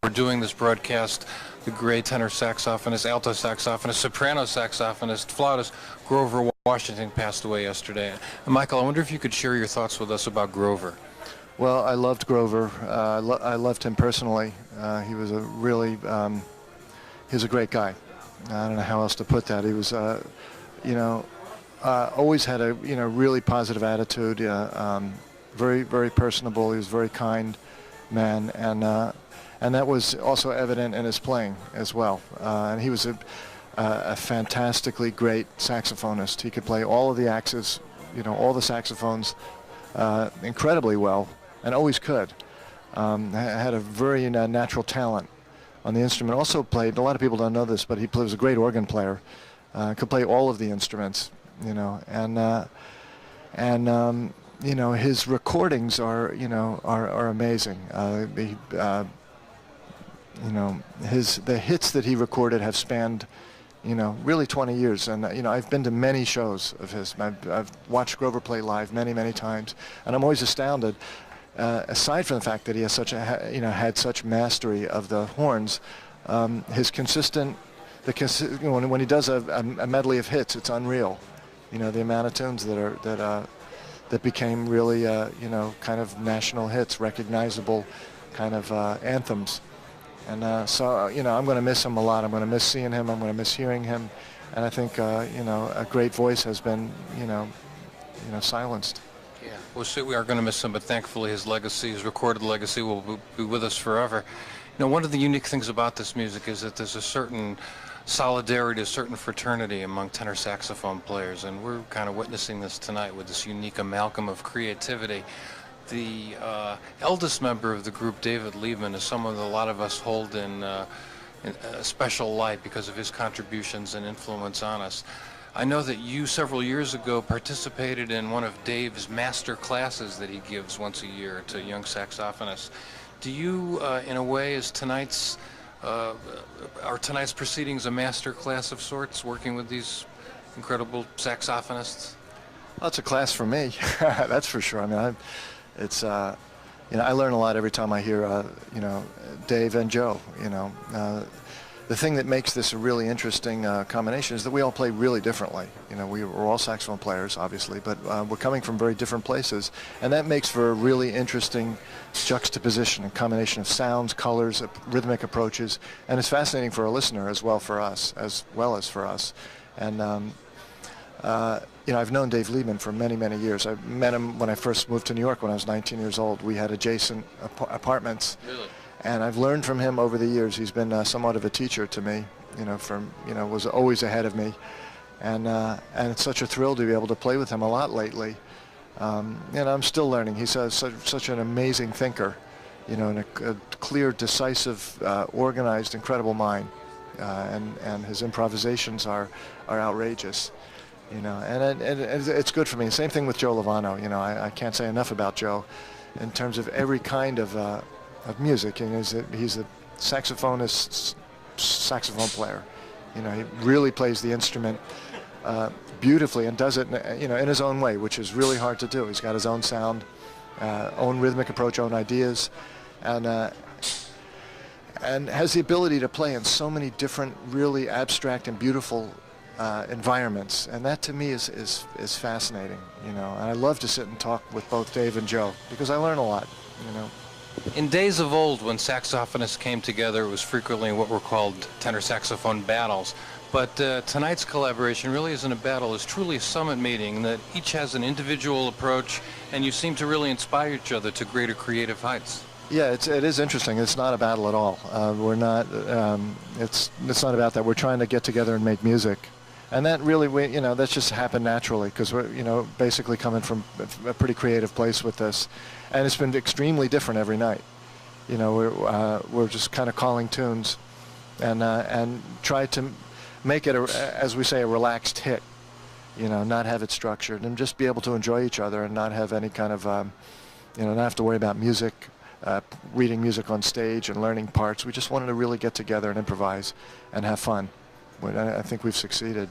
We're doing this broadcast. The great tenor saxophonist, alto saxophonist, soprano saxophonist, flautist Grover Washington passed away yesterday. And Michael, I wonder if you could share your thoughts with us about Grover. Well, I loved Grover. I loved him personally. He was a really, he was a great guy. I don't know how else to put that. He was, always had a, really positive attitude. Very, very personable. He was a very kind man, and that was also evident in his playing as well. And he was a fantastically great saxophonist. He could play all of the axes, all the saxophones incredibly well, and always could. Had a very natural talent on the instrument. Also played, a lot of people don't know this, but he was a great organ player. Could play all of the instruments, his recordings are amazing. The hits that he recorded have spanned, really 20 years. And I've been to many shows of his. I've watched Grover play live many, many times, and I'm always astounded. Aside from the fact that he has had such mastery of the horns, his consistent, when he does a medley of hits, it's unreal. The amount of tunes that became really, kind of national hits, recognizable kind of anthems. And so, I'm going to miss him a lot. I'm going to miss seeing him. I'm going to miss hearing him. And I think, a great voice has been, silenced. Yeah, well, we are going to miss him, but thankfully his legacy, his recorded legacy, will be with us forever. One of the unique things about this music is that there's a certain solidarity, a certain fraternity among tenor saxophone players, and we're kind of witnessing this tonight with this unique amalgam of creativity. The eldest member of the group, David Liebman, is someone that a lot of us hold in a special light because of his contributions and influence on us. I know that you, several years ago, participated in one of Dave's master classes that he gives once a year to young saxophonists. Do you, in a way, is tonight's proceedings a master class of sorts, working with these incredible saxophonists? Well, it's a class for me, that's for sure. I mean, I learn a lot every time I hear, Dave and Joe. The thing that makes this a really interesting combination is that we all play really differently. We're all saxophone players, obviously, but we're coming from very different places, and that makes for a really interesting juxtaposition and combination of sounds, colors, rhythmic approaches, and it's fascinating for a listener as well as for us. And I've known Dave Liebman for many, many years. I met him when I first moved to New York when I was 19 years old. We had adjacent apartments. Really? And I've learned from him over the years. He's been somewhat of a teacher to me, was always ahead of me. And it's such a thrill to be able to play with him a lot lately. I'm still learning. He's such an amazing thinker, and a clear, decisive, organized, incredible mind. And his improvisations are outrageous. And it's good for me. Same thing with Joe Lovano. I can't say enough about Joe in terms of every kind of music. And he's a saxophonist, saxophone player. He really plays the instrument beautifully and does it, in his own way, which is really hard to do. He's got his own sound, own rhythmic approach, own ideas, and has the ability to play in so many different, really abstract and beautiful environments, and that to me is fascinating, and I love to sit and talk with both Dave and Joe because I learn a lot, In days of old, when saxophonists came together, it was frequently what were called tenor saxophone battles. But tonight's collaboration really isn't a battle. It's truly a summit meeting that each has an individual approach, and you seem to really inspire each other to greater creative heights. Yeah, it is interesting. It's not a battle at all. We're not. It's not about that. We're trying to get together and make music. And that really, that's just happened naturally because we're, basically coming from a pretty creative place with this, and it's been extremely different every night. We're just kind of calling tunes, and try to make it, as we say, a relaxed hit. Not have it structured, and just be able to enjoy each other and not have any kind of, not have to worry about music, reading music on stage and learning parts. We just wanted to really get together and improvise and have fun. I think we've succeeded,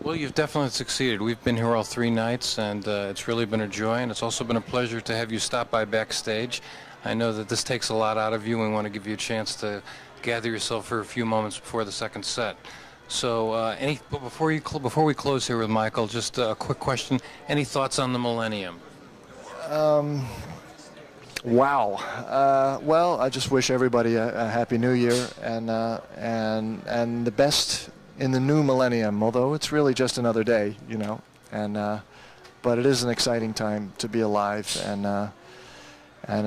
Well, you've definitely succeeded. We've been here all 3 nights, and it's really been a joy, and it's also been a pleasure to have you stop by backstage. I know that this takes a lot out of you, and we want to give you a chance to gather yourself for a few moments before the second set. So, but before we close here with Michael, just a quick question: any thoughts on the millennium? Wow. Well, I just wish everybody a happy New Year and the best in the new millennium. Although it's really just another day, you know. But it is an exciting time to be alive, and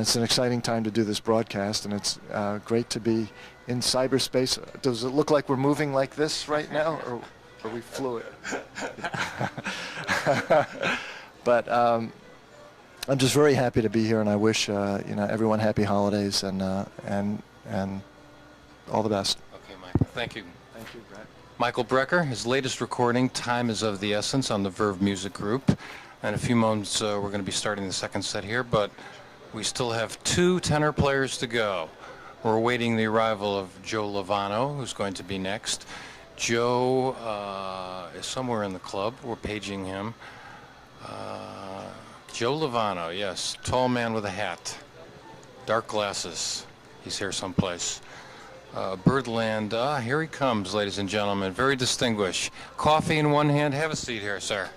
it's an exciting time to do this broadcast, and it's great to be in cyberspace. Does it look like we're moving like this right now, or are we fluid? But I'm just very happy to be here, and I wish everyone happy holidays and all the best. Okay, Michael. Thank you. Thank you, Brett. Michael Brecker, his latest recording, Time is of the Essence, on the Verve Music Group. In a few moments, we're going to be starting the second set here, but we still have 2 tenor players to go. We're awaiting the arrival of Joe Lovano, who's going to be next. Joe is somewhere in the club. We're paging him. Joe Lovano, yes, tall man with a hat, dark glasses. He's here someplace. Birdland, here he comes, ladies and gentlemen, very distinguished. Coffee in one hand. Have a seat here, sir.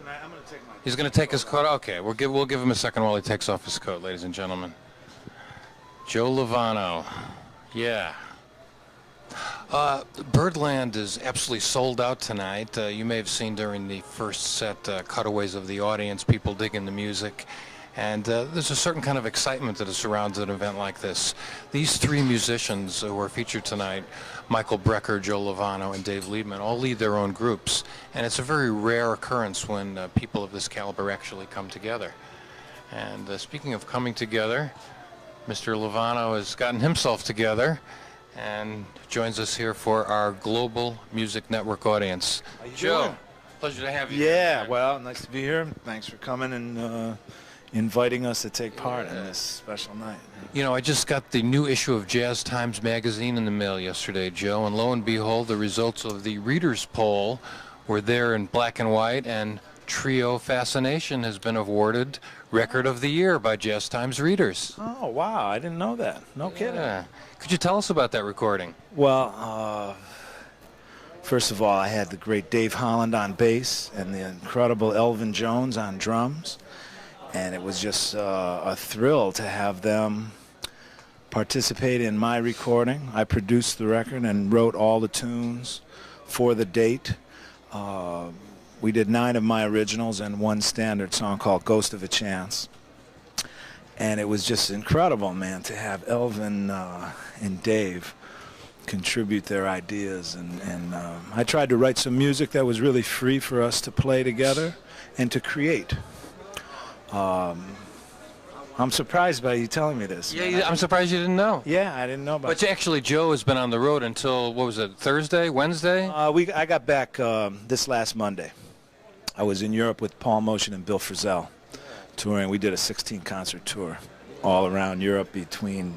I'm going to take my... He's going to take his coat. Okay, we'll give him a second while he takes off his coat, ladies and gentlemen. Joe Lovano, yeah. Birdland is absolutely sold out tonight. You may have seen during the first set cutaways of the audience, people digging the music. And there's a certain kind of excitement that surrounds an event like this. These 3 musicians who are featured tonight, Michael Brecker, Joe Lovano, and Dave Liebman, all lead their own groups. And it's a very rare occurrence when people of this caliber actually come together. And speaking of coming together, Mr. Lovano has gotten himself together and joins us here for our Global Music Network audience. How you Joe, doing? pleasure to have you. Yeah, well, nice to be here. Thanks for coming and inviting us to take part in this special night. You know, I just got the new issue of Jazz Times magazine in the mail yesterday, Joe, and lo and behold, the results of the readers' poll were there in black and white, and Trio Fascination has been awarded Record of the Year by Jazz Times readers. Oh, wow, I didn't know that. No kidding. Yeah. Could you tell us about that recording? Well, first of all, I had the great Dave Holland on bass and the incredible Elvin Jones on drums. And it was just a thrill to have them participate in my recording. I produced the record and wrote all the tunes for the date. We did 9 of my originals and 1 standard song called Ghost of a Chance. And it was just incredible, man, to have Elvin and Dave contribute their ideas. And I tried to write some music that was really free for us to play together and to create. I'm surprised by you telling me this. Yeah, I'm surprised you didn't know. Yeah, I didn't know about But actually, Joe has been on the road until, what was it, Thursday, Wednesday? I got back this last Monday. I was in Europe with Paul Motion and Bill Frisell touring. We did a 16-concert tour all around Europe between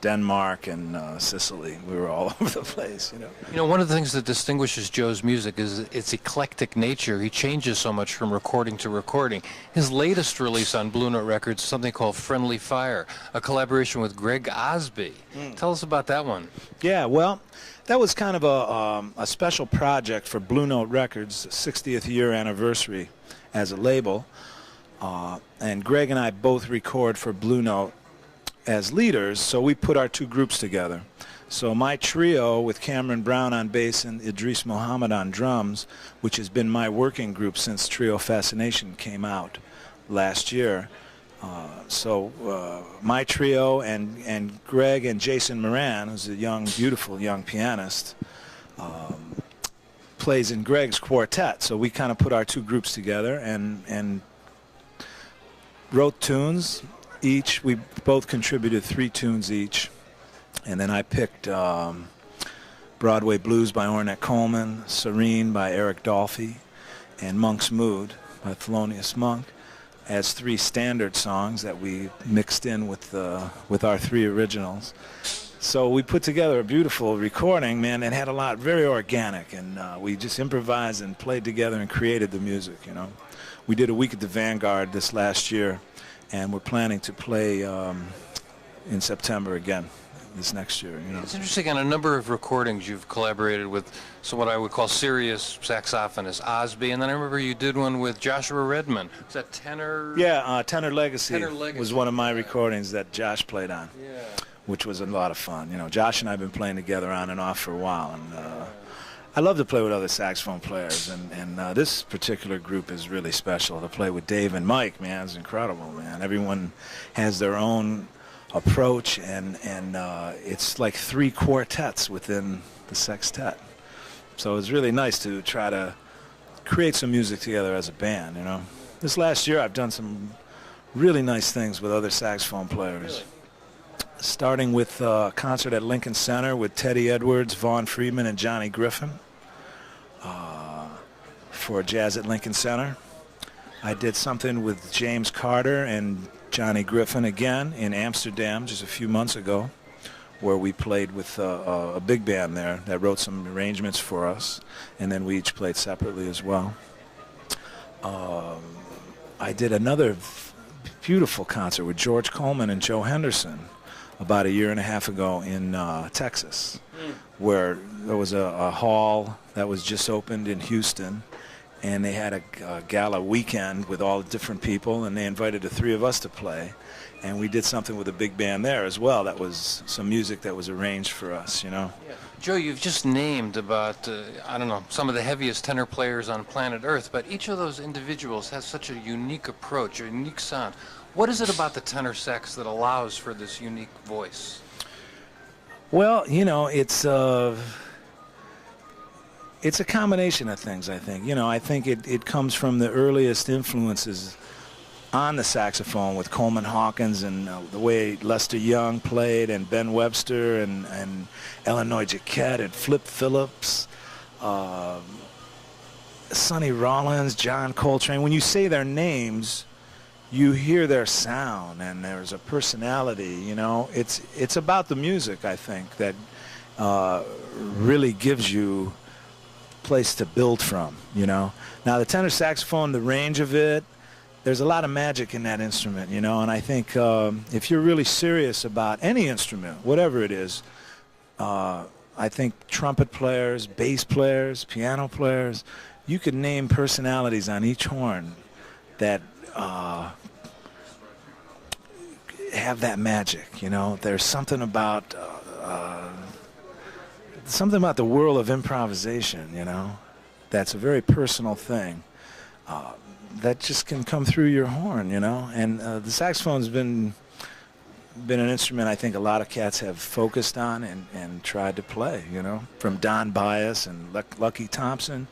Denmark and Sicily. We were all over the place, you know. You know, one of the things that distinguishes Joe's music is its eclectic nature. He changes so much from recording to recording. His latest release on Blue Note Records is something called Friendly Fire, a collaboration with Greg Osby. Tell us about that one. Yeah, well, that was kind of a special project for Blue Note Records, 60th year anniversary as a label. And Greg and I both record for Blue Note as leaders, so we put our 2 groups together. So my trio with Cameron Brown on bass and Idris Mohammed on drums, which has been my working group since Trio Fascination came out last year. My trio and Greg and Jason Moran, who's a young, beautiful young pianist, plays in Greg's quartet. So we kind of put our 2 groups together and wrote tunes each. We both contributed 3 tunes each. And then I picked Broadway Blues by Ornette Coleman, Serene by Eric Dolphy, and Monk's Mood by Thelonious Monk as 3 standard songs that we mixed in with our 3 originals. So we put together a beautiful recording, man, and had a lot, very organic, and we just improvised and played together and created the music, you know. We did a week at the Vanguard this last year, and we're planning to play in September again this next year. You know, it's interesting. On a number of recordings, you've collaborated with what I would call serious saxophonist Osby, and then I remember you did one with Joshua Redman. Was that Tenor? Yeah, Tenor Legacy, Tenor Legacy was one of my recordings that Josh played on, yeah, which was a lot of fun. You know, Josh and I have been playing together on and off for a while, and I love to play with other saxophone players, and this particular group is really special. To play with Dave and Mike, man, is incredible, man. Everyone has their own approach, and it's like 3 quartets within the sextet. So it's really nice to try to create some music together as a band, you know. This last year I've done some really nice things with other saxophone players. Really? Starting with a concert at Lincoln Center with Teddy Edwards, Vaughn Friedman, and Johnny Griffin for Jazz at Lincoln Center. I did something with James Carter and Johnny Griffin again in Amsterdam just a few months ago, where we played with a big band there that wrote some arrangements for us, and then we each played separately as well. I did another beautiful concert with George Coleman and Joe Henderson about a year and a half ago in Texas, where there was a hall that was just opened in Houston, and they had a gala weekend with all the different people, and they invited the 3 of us to play, and we did something with a big band there as well. That was some music that was arranged for us, you know. Yeah. Joe, you've just named about, I don't know, some of the heaviest tenor players on planet Earth, but each of those individuals has such a unique approach, a unique sound. What is it about the tenor sax that allows for this unique voice? Well, you know, it's a combination of things, I think. You know, I think it comes from the earliest influences on the saxophone with Coleman Hawkins and the way Lester Young played, and Ben Webster and Illinois Jacquet and Flip Phillips, Sonny Rollins, John Coltrane. When you say their names, you hear their sound, and there's a personality, you know. It's about the music, I think, that really gives you a place to build from, you know. Now, the tenor saxophone, the range of it, there's a lot of magic in that instrument, you know, and I think if you're really serious about any instrument, whatever it is, I think trumpet players, bass players, piano players, you could name personalities on each horn that have that magic, you know. There's something about the world of improvisation, you know, that's a very personal thing that just can come through your horn, you know. And the saxophone's been an instrument I think a lot of cats have focused on and tried to play, you know, from Don Byas and Lucky Thompson,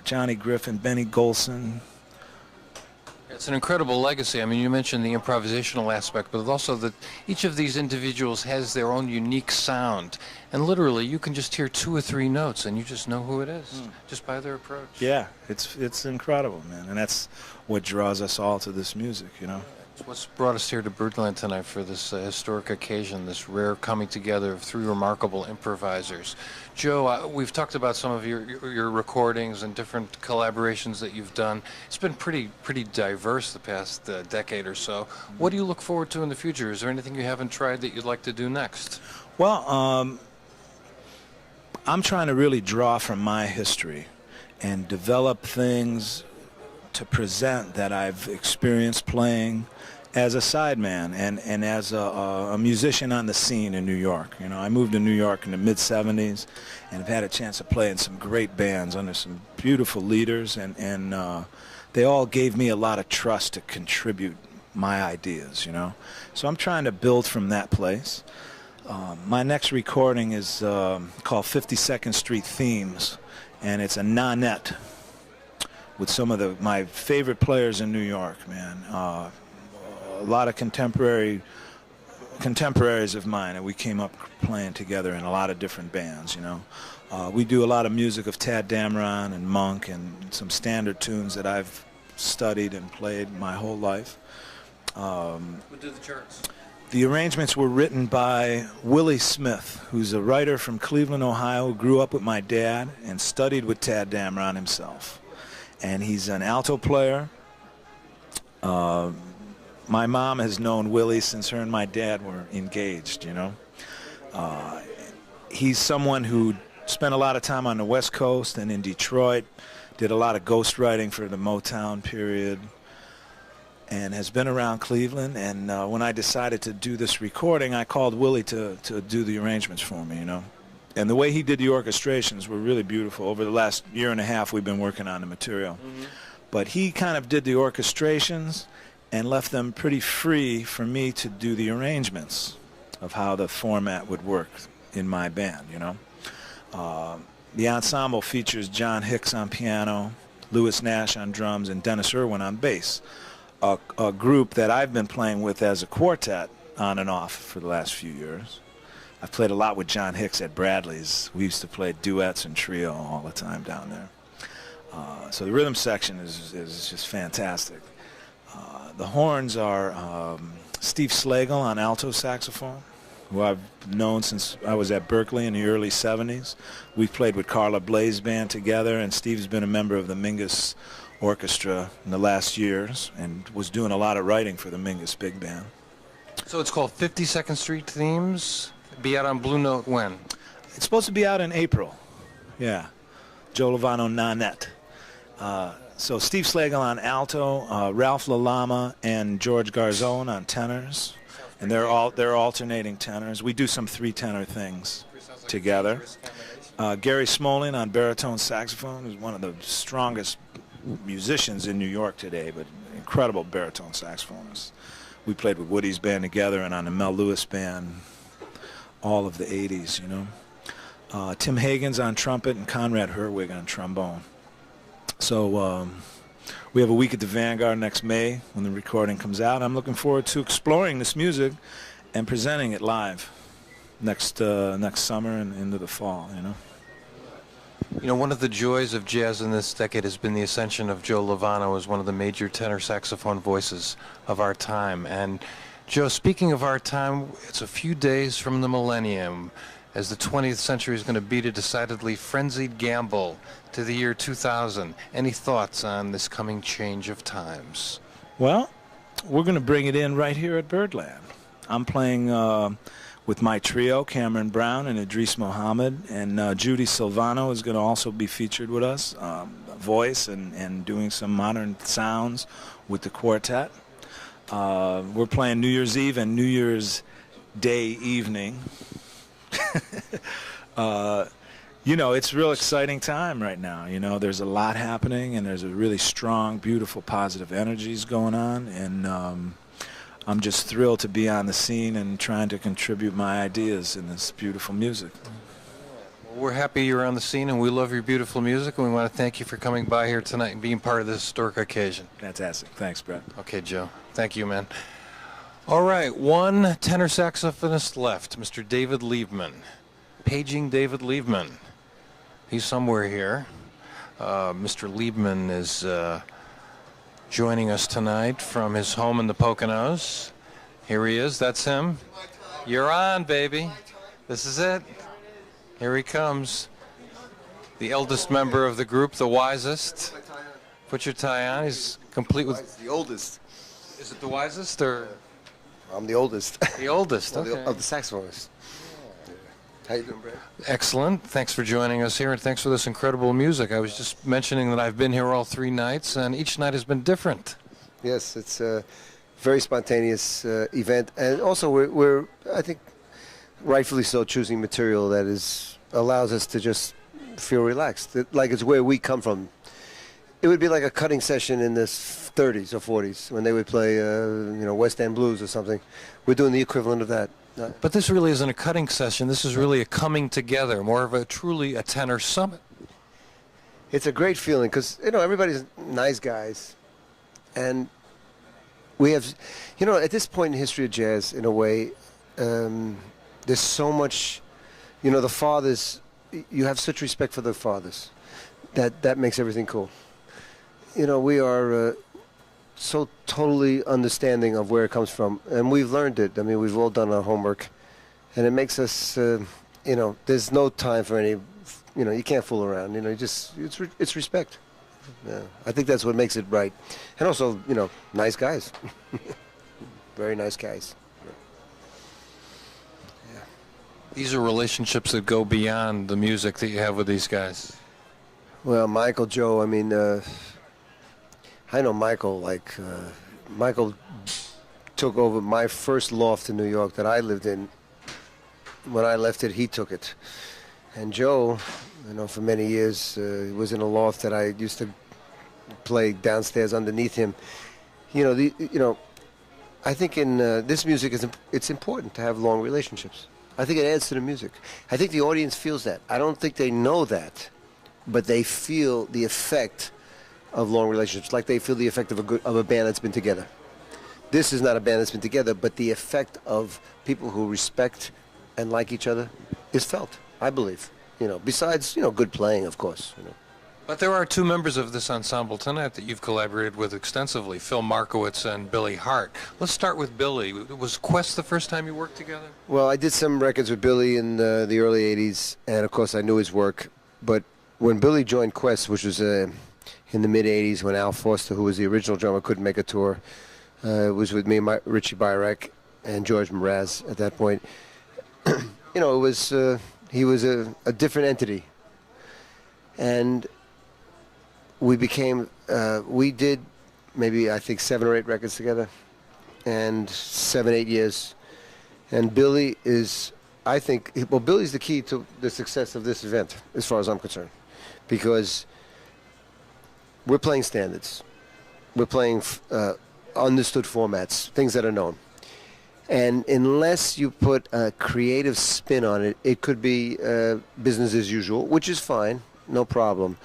Johnny Griffin, Benny Golson. It's an incredible legacy. I mean, you mentioned the improvisational aspect, but also that each of these individuals has their own unique sound. And literally, you can just hear 2 or 3 notes, and you just know who it is, just by their approach. Yeah, it's incredible, man. And that's what draws us all to this music, you know. It's what's brought us here to Birdland tonight for this historic occasion, this rare coming together of 3 remarkable improvisers. Joe, we've talked about some of your recordings and different collaborations that you've done. It's been pretty diverse the past decade or so. What do you look forward to in the future? Is there anything you haven't tried that you'd like to do next? Well, I'm trying to really draw from my history and develop things to present that I've experienced playing as a sideman and as a musician on the scene in New York. You know, I moved to New York in the mid-'70s and have had a chance to play in some great bands under some beautiful leaders, and they all gave me a lot of trust to contribute my ideas, you know. So I'm trying to build from that place. My next recording is called 52nd Street Themes, and it's a nonette with some of my favorite players in New York, man. A lot of contemporaries of mine, and we came up playing together in a lot of different bands, you know. We do a lot of music of Tad Dameron and Monk and some standard tunes that I've studied and played my whole life. We'll do the charts. The arrangements were written by Willie Smith, who's a writer from Cleveland, Ohio, who grew up with my dad and studied with Tad Dameron himself. And he's an alto player, my mom has known Willie since her and my dad were engaged, you know. He's someone who spent a lot of time on the West Coast and in Detroit, did a lot of ghostwriting for the Motown period, and has been around Cleveland. And when I decided to do this recording, I called Willie to do the arrangements for me, you know. And the way he did the orchestrations were really beautiful. Over the last year and a half, we've been working on the material. Mm-hmm. But he kind of did the orchestrations and left them pretty free for me to do the arrangements of how the format would work in my band, you know. The ensemble features John Hicks on piano, Louis Nash on drums, and Dennis Irwin on bass, a group that I've been playing with as a quartet on and off for the last few years. I've played a lot with John Hicks at Bradley's. We used to play duets and trio all the time down there. So the rhythm section is just fantastic. The horns are Steve Slagle on alto saxophone, who I've known since I was at Berkeley in the early 70s. We've played with Carla Bley's band together, and Steve's been a member of the Mingus Orchestra in the last years and was doing a lot of writing for the Mingus Big Band. So it's called 52nd Street Themes. Be out on Blue Note when? It's supposed to be out in April. Yeah. Joe Lovano Nanette. So Steve Slagle on alto, Ralph LaLama and George Garzone on tenors, and they're alternating tenors. We do some three-tenor things together. Gary Smolin on baritone saxophone, who's one of the strongest musicians in New York today, but incredible baritone saxophonist. We played with Woody's band together and on the Mel Lewis band all of the 80s, you know. Tim Hagen's on trumpet and Conrad Herwig on trombone. So we have a week at the Vanguard next May when the recording comes out. I'm looking forward to exploring this music and presenting it live next summer and into the fall, you know. You know, one of the joys of jazz in this decade has been the ascension of Joe Lovano as one of the major tenor saxophone voices of our time. And Joe, speaking of our time, it's a few days from the millennium, as the 20th century is going to beat a decidedly frenzied gamble to the year 2000. Any thoughts on this coming change of times? Well, we're going to bring it in right here at Birdland. I'm playing with my trio, Cameron Brown and Idris Mohammed, and Judy Silvano is going to also be featured with us, voice and doing some modern sounds with the quartet. We're playing New Year's Eve and New Year's Day evening. You know, it's a real exciting time right now. You know, there's a lot happening, and there's a really strong, beautiful, positive energies going on, and I'm just thrilled to be on the scene and trying to contribute my ideas in this beautiful music. Well, we're happy you're on the scene, and we love your beautiful music, and we want to thank you for coming by here tonight and being part of this historic occasion. Fantastic. Thanks, Brett. Okay, Joe. Thank you, man. All right, one tenor saxophonist left, Mr. David Liebman. Paging David Liebman. He's somewhere here. Mr. Liebman is joining us tonight from his home in the Poconos. Here he is. That's him. You're on, baby. This is it. Here he comes. The eldest member of the group, the wisest. Put your tie on. He's complete with... The oldest. Is it the wisest or... I'm the oldest. The oldest, okay. Of the saxophonists. How you doing, Brad? Excellent. Thanks for joining us here, and thanks for this incredible music. I was just mentioning that I've been here all 3 nights, and each night has been different. Yes, it's a very spontaneous event, and also we're, I think, rightfully so, choosing material that allows us to just feel relaxed, like it's where we come from. It would be like a cutting session in the 30s or 40s when they would play, West End blues or something. We're doing the equivalent of that. But this really isn't a cutting session. This is really a coming together, more of truly a tenor summit. It's a great feeling because, everybody's nice guys. And we have, at this point in history of jazz, in a way, there's so much, the fathers, you have such respect for the fathers. That makes everything cool. We are so totally understanding of where it comes from, and we've learned it. I mean, we've all done our homework, and it makes us, there's no time for any, you can't fool around. It's respect. Yeah, I think that's what makes it right, and also, nice guys. very nice guys. These are relationships that go beyond the music that you have with these guys. Well, Michael, Joe, I mean, I know Michael, Michael took over my first loft in New York that I lived in. When I left it, he took it. And Joe, for many years, was in a loft that I used to play downstairs underneath him. I think in this music, it's important to have long relationships. I think it adds to the music. I think the audience feels that. I don't think they know that, but they feel the effect of long relationships, like they feel the effect of a band that's been together. This is not a band that's been together, but the effect of people who respect and like each other is felt, I believe. Besides, good playing, of course. But there are two members of this ensemble tonight that you've collaborated with extensively, Phil Markowitz and Billy Hart. Let's start with Billy. Was Quest the first time you worked together? Well, I did some records with Billy in the early 80s, and of course I knew his work. But when Billy joined Quest, which was in the mid-80s when Al Foster, who was the original drummer, couldn't make a tour, was with me, Richie Byrek, and George Mraz at that point. It was he was a different entity. And we did maybe, I think, 7 or 8 records together, and 7, 8 years. And Billy is, I think, Billy's the key to the success of this event, as far as I'm concerned, because we're playing standards. We're playing understood formats, things that are known. And unless you put a creative spin on it, it could be business as usual, which is fine, no problem.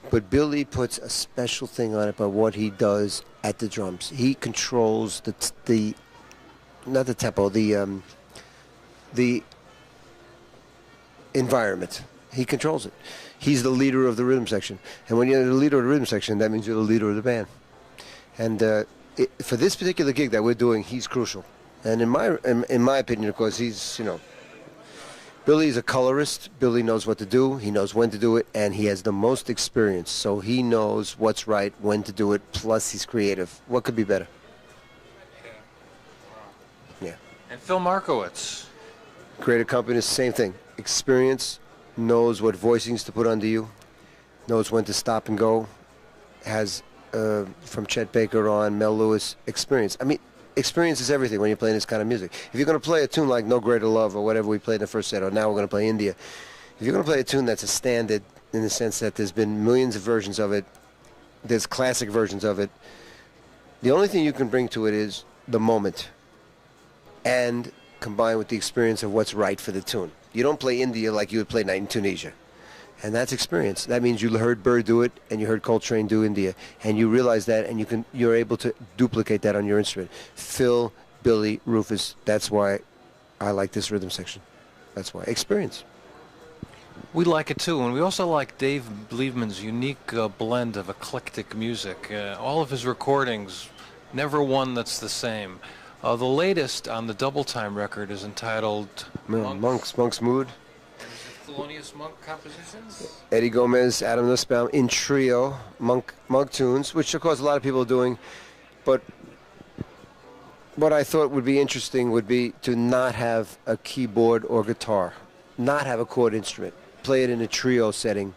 But Billy puts a special thing on it by what he does at the drums. He controls not the tempo, the environment. He controls it. He's the leader of the rhythm section. And when you're the leader of the rhythm section, that means you're the leader of the band. And for this particular gig that we're doing, he's crucial. And in my opinion, of course, he's, Billy's a colorist. Billy knows what to do. He knows when to do it, and he has the most experience. So he knows what's right, when to do it, plus he's creative. What could be better? Yeah. And Phil Markowitz. Creative accompanist, same thing. Experience, knows what voicings to put under you, knows when to stop and go, has, from Chet Baker on, Mel Lewis, experience. I mean, experience is everything when you're playing this kind of music. If you're going to play a tune like No Greater Love or whatever we played in the first set, or now we're going to play India, if you're going to play a tune that's a standard in the sense that there's been millions of versions of it, there's classic versions of it, the only thing you can bring to it is the moment and combine with the experience of what's right for the tune. You don't play India like you would play Night in Tunisia. And that's experience. That means you heard Bird do it, and you heard Coltrane do India, and you realize that, and you're able to duplicate that on your instrument. Phil, Billy, Rufus. That's why I like this rhythm section. That's why experience. We like it too, and we also like Dave Liebman's unique blend of eclectic music. All of his recordings, never one that's the same. The latest on the Double Time record is entitled Monk's Mood. Thelonious Monk compositions? Eddie Gomez, Adam Nussbaum in trio, Monk tunes, which of course a lot of people are doing. But what I thought would be interesting would be to not have a keyboard or guitar, not have a chord instrument, play it in a trio setting,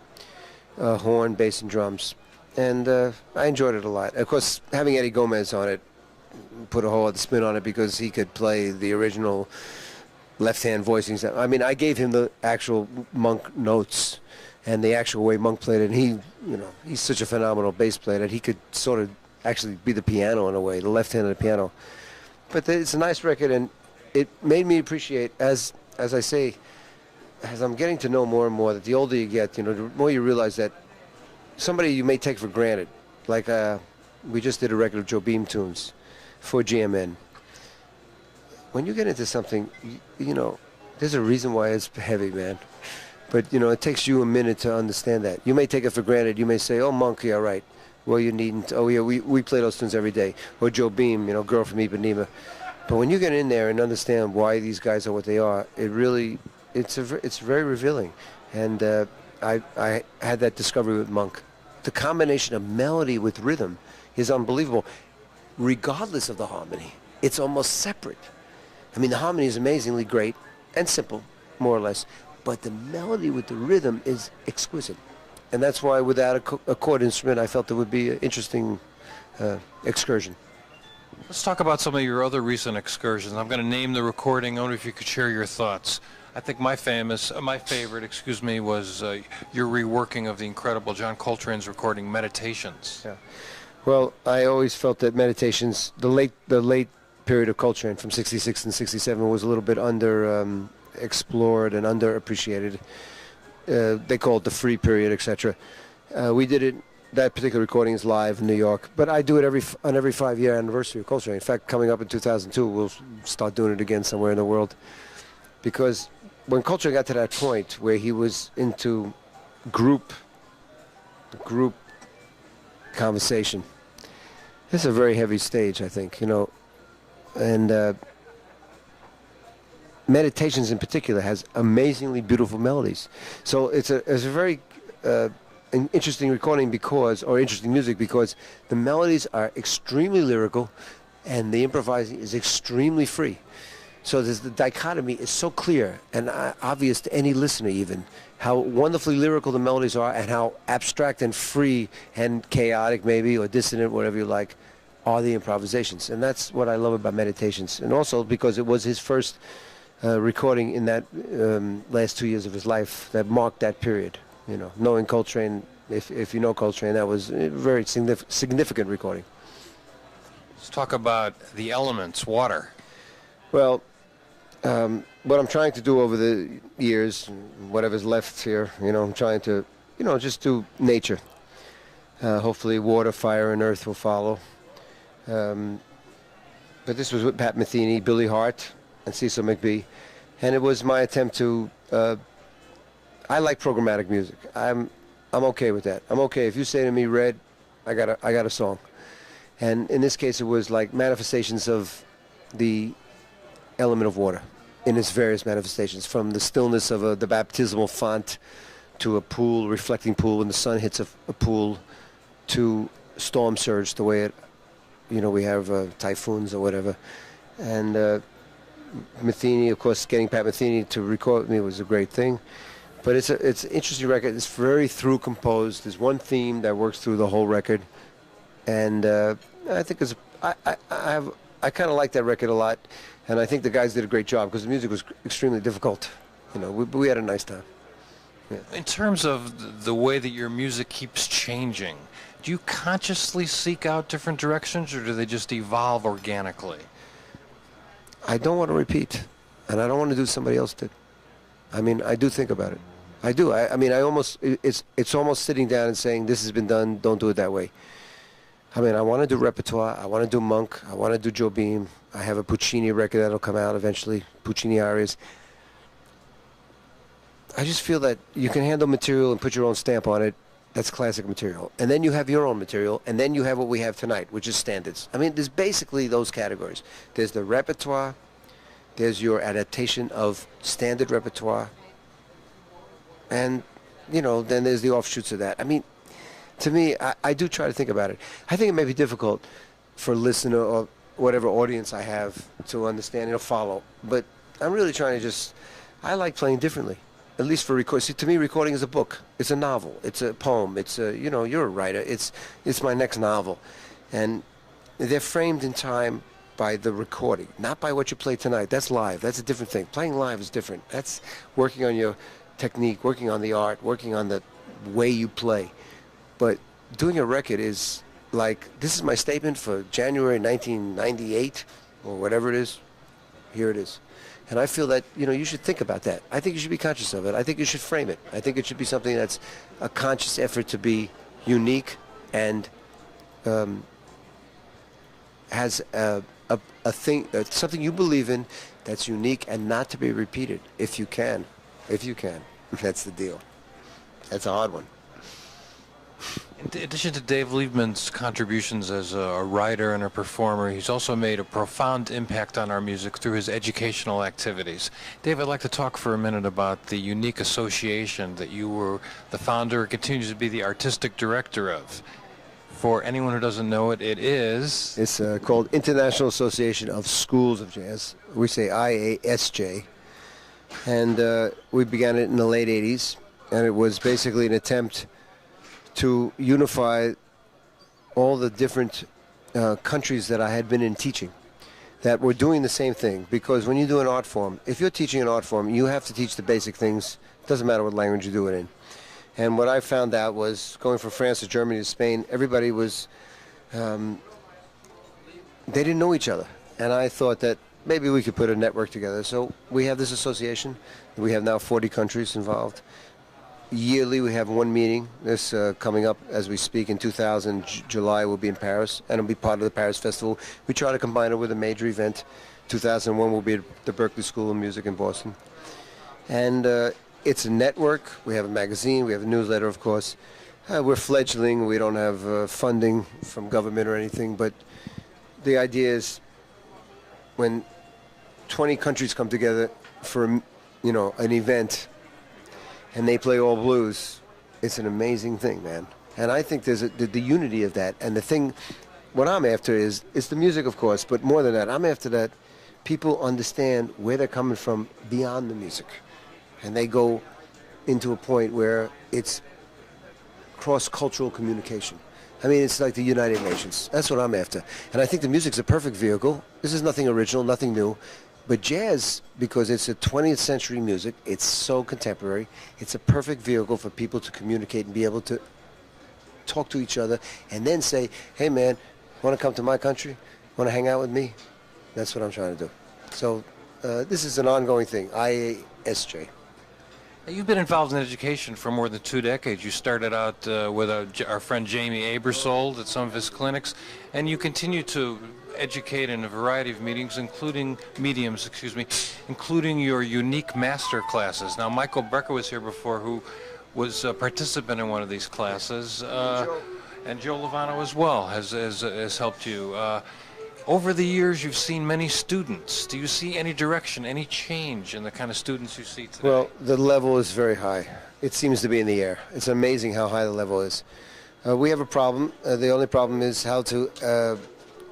horn, bass, and drums. And I enjoyed it a lot. Of course, having Eddie Gomez on it put a whole other spin on it because he could play the original left-hand voicings. I mean, I gave him the actual Monk notes and the actual way Monk played it. And he's such a phenomenal bass player that he could sort of actually be the piano in a way, the left hand of the piano. But it's a nice record, and it made me appreciate, as I say, as I'm getting to know more and more, that the older you get, the more you realize that somebody you may take for granted, like we just did a record of Joe Beam tunes for GMN. When you get into something, there's a reason why it's heavy, man. But, it takes you a minute to understand that. You may take it for granted. You may say, oh, Monk, yeah, right. Well, you needn't. Oh, yeah, we play those tunes every day. Or Joe Beam, Girl from Ipanema. But when you get in there and understand why these guys are what they are, it's very revealing. And I had that discovery with Monk. The combination of melody with rhythm is unbelievable, regardless of the harmony. it's almost separate. I mean, the harmony is amazingly great and simple, more or less, but the melody with the rhythm is exquisite. And that's why without a chord instrument, I felt it would be an interesting excursion. Let's talk about some of your other recent excursions. I'm going to name the recording. I wonder if you could share your thoughts. I think my favorite, was your reworking of the incredible John Coltrane's recording, Meditations. Yeah. Well, I always felt that Meditations, the late period of Coltrane from 66 and 67 was a little bit under explored and underappreciated. They call it the free period, etc. We did it. That particular recording is live in New York, but I do it on every 5-year anniversary of Coltrane. In fact, coming up in 2002, we'll start doing it again somewhere in the world. Because when Coltrane got to that point where he was into group conversation, it's a very heavy stage, I think, and Meditations in particular has amazingly beautiful melodies. So it's a very an interesting recording interesting music because the melodies are extremely lyrical and the improvising is extremely free. So the dichotomy is so clear and obvious to any listener even, how wonderfully lyrical the melodies are and how abstract and free and chaotic maybe, or dissonant, whatever you like, are the improvisations. And that's what I love about Meditations. And also because it was his first recording in that last 2 years of his life that marked that period. Knowing Coltrane, if you know Coltrane, that was a very significant recording. Let's talk about the elements, water. Well, what I'm trying to do over the years, whatever's left here, I'm trying to, just do nature. Hopefully water, fire, and earth will follow. But this was with Pat Metheny, Billy Hart, and Cecil McBee. And it was my attempt to... I like programmatic music. I'm okay with that. I'm okay if you say to me, Red, I got a song. And in this case, it was like manifestations of the element of water in its various manifestations, from the stillness of the baptismal font to a pool, reflecting pool when the sun hits a pool, to storm surge, the way it, we have typhoons or whatever. And Metheny, of course, getting Pat Metheny to record with me was a great thing. But it's an interesting record. It's very through composed. There's one theme that works through the whole record, and I think I kind of like that record a lot, and I think the guys did a great job because the music was extremely difficult. We had a nice time. Yeah. In terms of the way that your music keeps changing, do you consciously seek out different directions, or do they just evolve organically? I don't want to repeat, and I don't want to do what somebody else did. I mean, I do think about it. I do. It's almost sitting down and saying, this has been done, don't do it that way. I mean, I want to do repertoire. I want to do Monk. I want to do Joe Beam. I have a Puccini record that'll come out eventually, Puccini arias. I just feel that you can handle material and put your own stamp on it. That's classic material. And then you have your own material, and then you have what we have tonight, which is standards. I mean, there's basically those categories. There's the repertoire. There's your adaptation of standard repertoire. And, then there's the offshoots of that. I mean, to me, I do try to think about it. I think it may be difficult for a listener or whatever audience I have to understand, follow. But I'm really trying to I like playing differently, at least for recording. See, to me, recording is a book. It's a novel. It's a poem. It's you're a writer. It's my next novel. And they're framed in time by the recording, not by what you play tonight. That's live. That's a different thing. Playing live is different. That's working on your technique, working on the art, working on the way you play. But doing a record is like, this is my statement for January 1998 or whatever it is. Here it is. And I feel that, you should think about that. I think you should be conscious of it. I think you should frame it. I think it should be something that's a conscious effort to be unique and has a thing, something you believe in that's unique and not to be repeated, if you can. That's the deal. That's a hard one. In addition to Dave Liebman's contributions as a writer and a performer, he's also made a profound impact on our music through his educational activities. Dave, I'd like to talk for a minute about the unique association that you were the founder and continues to be the artistic director of. For anyone who doesn't know it, it is... It's called International Association of Schools of Jazz. We say IASJ. And we began it in the late 80s. And it was basically an attempt to unify all the different countries that I had been in teaching that were doing the same thing. Because when you do an art form, if you're teaching an art form, you have to teach the basic things. It doesn't matter what language you do it in. And what I found out was, going from France to Germany to Spain, everybody was, they didn't know each other. And I thought that maybe we could put a network together. So we have this association. We have now 40 countries involved. Yearly, we have one meeting. This coming up as we speak in 2000, July, will be in Paris, and it'll be part of the Paris Festival. We try to combine it with a major event. 2001 will be at the Berklee School of Music in Boston. And it's a network. We have a magazine. We have a newsletter, of course. We're fledgling. We don't have funding from government or anything. But the idea is, when 20 countries come together for, an event, and they play all blues, it's an amazing thing, man. And I think there's the unity of that. And the thing, what I'm after is the music, of course, but more than that, I'm after that people understand where they're coming from beyond the music. And they go into a point where it's cross-cultural communication. I mean, it's like the United Nations. That's what I'm after. And I think the music's a perfect vehicle. This is nothing original, nothing new. But jazz, because it's a 20th century music, it's so contemporary, it's a perfect vehicle for people to communicate and be able to talk to each other and then say, hey man, want to come to my country? Want to hang out with me? That's what I'm trying to do. So this is an ongoing thing, IASJ. You've been involved in education for more than 2 decades. You started out with our friend Jamie Abersold at some of his clinics, and you continue to educate in a variety of including your unique master classes. Now, Michael Brecker was here before, who was a participant in one of these classes, and Joe Lovano as well has helped you. Over the years, you've seen many students. Do you see any direction, any change in the kind of students you see today? Well, the level is very high. It seems to be in the air. It's amazing how high the level is. We have a problem. The only problem is how to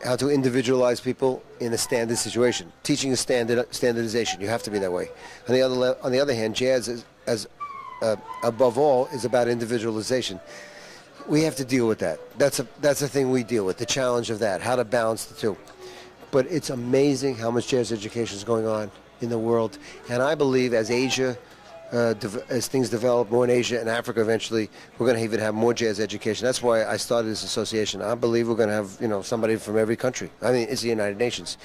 individualize people in a standard situation. Teaching is standardization. You have to be that way. On the other hand, jazz, above all, is about individualization. We have to deal with that. That's a thing we deal with, the challenge of that, how to balance the two. But it's amazing how much jazz education is going on in the world. And I believe as Asia, as things develop more in Asia and Africa eventually, we're going to even have more jazz education. That's why I started this association. I believe we're going to have, somebody from every country. I mean, it's the United Nations.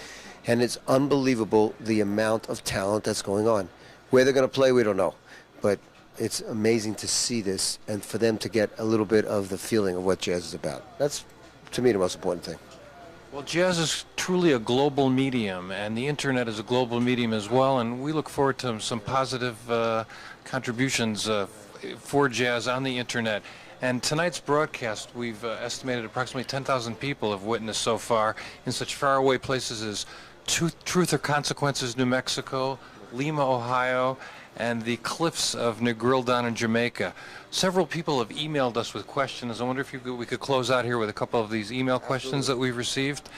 And it's unbelievable the amount of talent that's going on. Where they're going to play, we don't know. But it's amazing to see this and for them to get a little bit of the feeling of what jazz is about. That's, to me, the most important thing. Well, jazz is truly a global medium, and the internet is a global medium as well, and we look forward to some positive contributions for jazz on the internet. And tonight's broadcast, we've estimated approximately 10,000 people have witnessed so far in such faraway places as Truth or Consequences, New Mexico, Lima, Ohio, and the cliffs of Negrildan in Jamaica. Several people have emailed us with questions. I wonder if we could close out here with a couple of these email questions that we've received.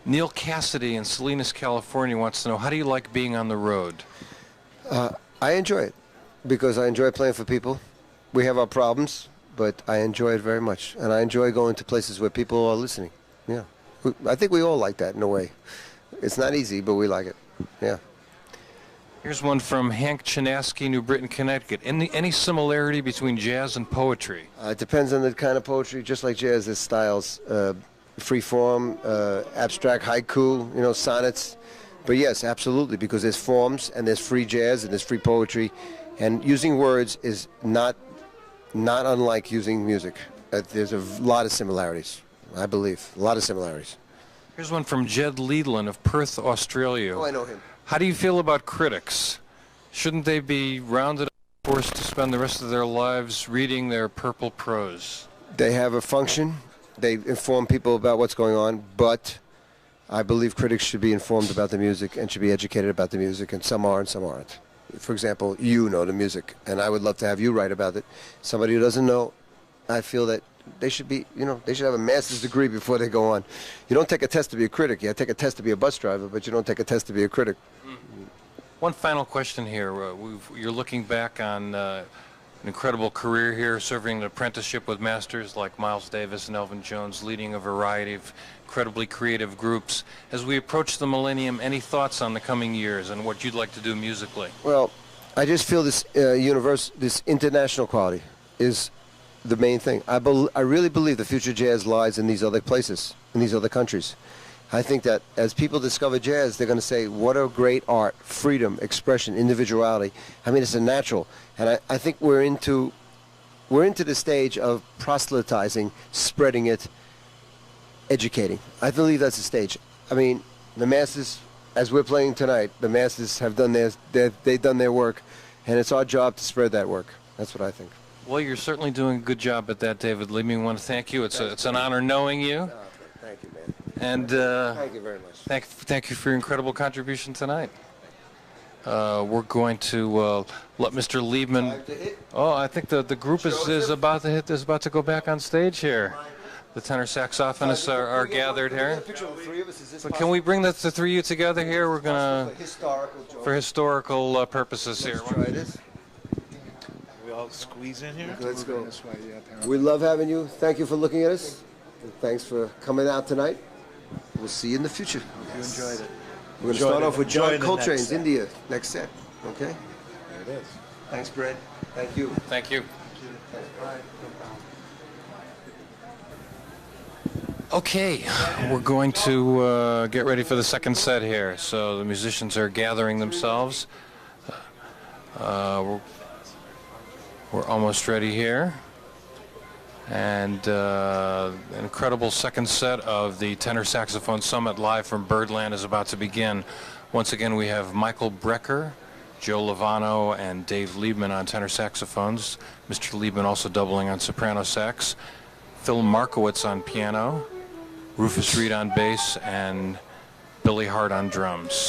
Neil Cassidy in Salinas, California wants to know, how do you like being on the road? I enjoy it because I enjoy playing for people. We have our problems, but I enjoy it very much. And I enjoy going to places where people are listening. Yeah. I think we all like that in a way. It's not easy, but we like it. Yeah. Here's one from Hank Chinaski, New Britain, Connecticut. Any similarity between jazz and poetry? It depends on the kind of poetry. Just like jazz, there's styles, free form, abstract haiku, sonnets. But yes, absolutely, because there's forms and there's free jazz and there's free poetry, and using words is not unlike using music. There's a lot of similarities, I believe, a lot of similarities. Here's one from Jed Leedland of Perth, Australia. Oh, I know him. How do you feel about critics? Shouldn't they be rounded up and forced to spend the rest of their lives reading their purple prose? They have a function. They inform people about what's going on, but I believe critics should be informed about the music and should be educated about the music, and some are and some aren't. For example, you know the music, and I would love to have you write about it. Somebody who doesn't know, I feel that they should be, they should have a master's degree before they go on. You don't take a test to be a critic. You take a test to be a bus driver, but you don't take a test to be a critic. One final question here. You're looking back on an incredible career here, serving an apprenticeship with masters like Miles Davis and Elvin Jones, leading a variety of incredibly creative groups. As we approach the millennium, any thoughts on the coming years and what you'd like to do musically? Well, I just feel this this international quality is the main thing. I really believe the future of jazz lies in these other places, in these other countries. I think that as people discover jazz, they're going to say, what a great art, freedom, expression, individuality. I mean, it's a natural. And I think we're into the stage of proselytizing, spreading it, educating. I believe that's the stage. I mean, the masses, as we're playing tonight, the masses have done they've done their work, and it's our job to spread that work. That's what I think. Well, you're certainly doing a good job at that, David Liebman. We want to thank you. It's an honor knowing you. Thank you, man. And thank you very much. Thank you for your incredible contribution tonight. We're going to let Mr. Liebman. Oh, I think the group is about to hit. Is about to go back on stage here. The tenor saxophonists are gathered here. So can we bring the three of you together here? We're gonna for historical purposes here. Let's try this. We all squeeze in here. Let's go. We love having you. Thank you for looking at us. And thanks for coming out tonight. We'll see you in the future. You enjoyed it. We're going to start off with John Enjoy the Coltrane's next set. India next set. Okay? There it is. Thanks, Brad. Thank you. Thank you. Bye. Okay, we're going to get ready for the second set here. So the musicians are gathering themselves. We're almost ready here. And an incredible second set of the Tenor Saxophone Summit live from Birdland is about to begin. Once again, we have Michael Brecker, Joe Lovano, and Dave Liebman on tenor saxophones. Mr. Liebman also doubling on soprano sax. Phil Markowitz on piano. Rufus Reed on bass, and Billy Hart on drums.